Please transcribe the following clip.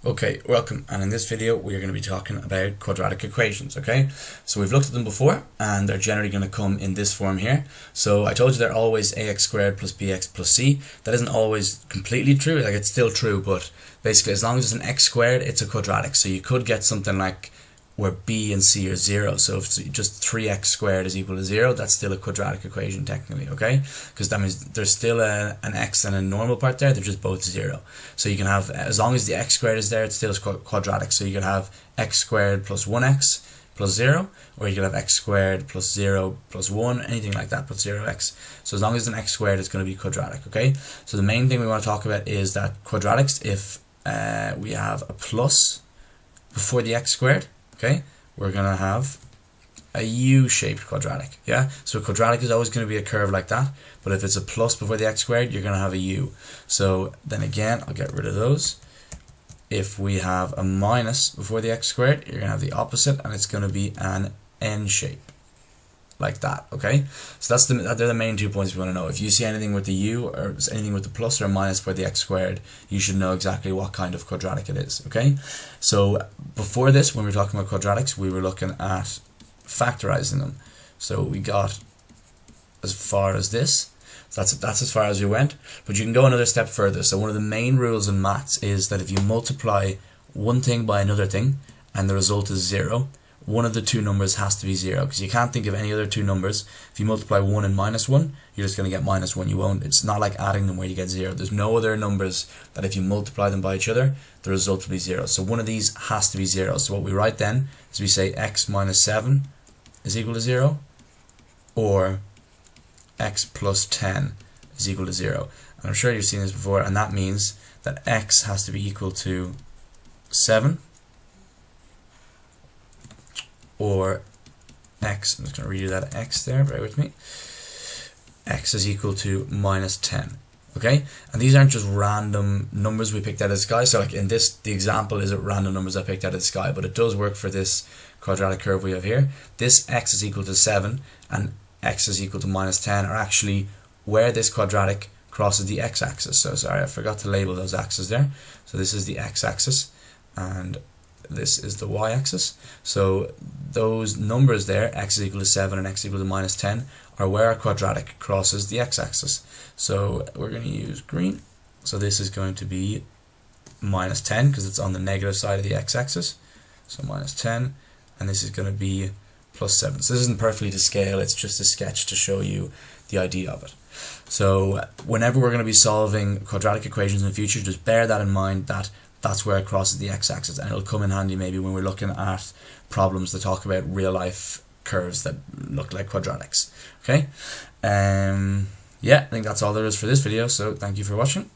Okay, welcome, and in this video we are going to be talking about quadratic equations, okay? So we've looked at them before and they're generally going to come in this form here. So I told you they're always ax squared plus bx plus c. That isn't always completely true, like it's still true, but basically as long as it's an x squared it's a quadratic. So you could get something like where b and c are 0, so if it's just 3x squared is equal to 0, that's still a quadratic equation technically, okay? Because that means there's still an x and a normal part there, they're just both 0. So you can have, as long as the x squared is there, it's still quadratic. So you can have x squared plus 1x plus 0, or you can have x squared plus 0 plus 1, anything like that, plus 0x. So as long as it's an x squared, it's going to be quadratic, okay? So the main thing we want to talk about is that quadratics, if we have a plus before the x squared, okay, we're going to have a U-shaped quadratic, yeah? So a quadratic is always going to be a curve like that, but if it's a plus before the x squared, you're going to have a U. So then again, I'll get rid of those. If we have a minus before the x squared, you're going to have the opposite, and it's going to be an N shape, like that, okay? So they're the main 2 points we want to know. If you see anything with the U, or anything with the plus or minus for the x squared, you should know exactly what kind of quadratic it is, okay? So before this, when we were talking about quadratics, we were looking at factorizing them. So we got as far as this. So that's as far as we went, but you can go another step further. So one of the main rules in maths is that if you multiply one thing by another thing and the result is 0, one of the two numbers has to be 0, because you can't think of any other two numbers. If you multiply 1 and minus 1, you're just going to get minus 1. You won't. It's not like adding them where you get 0. There's no other numbers that if you multiply them by each other, the result will be 0. So one of these has to be 0. So what we write then is we say x minus 7 is equal to 0, or x plus 10 is equal to 0. And I'm sure you've seen this before, and that means that x has to be equal to 7, or x, I'm just going to redo that x there, bear with me, x is equal to minus 10, okay? And these aren't just random numbers we picked out of the sky. So like in this, the example is random numbers I picked out of the sky, but it does work for this quadratic curve we have here. This x is equal to 7 and x is equal to minus 10 are actually where this quadratic crosses the x-axis. So sorry, I forgot to label those axes there. So this is the x-axis and this is the y-axis. So those numbers there, x is equal to 7 and x is equal to minus 10, are where our quadratic crosses the x-axis. So we're going to use green. So this is going to be minus 10 because it's on the negative side of the x-axis. So minus 10, and this is going to be plus 7. So this isn't perfectly to scale, it's just a sketch to show you the idea of it. So whenever we're going to be solving quadratic equations in the future, just bear that in mind, that that's where it crosses the x-axis, and it'll come in handy maybe when we're looking at problems that talk about real life curves that look like quadratics. Okay, yeah, I think that's all there is for this video, so thank you for watching.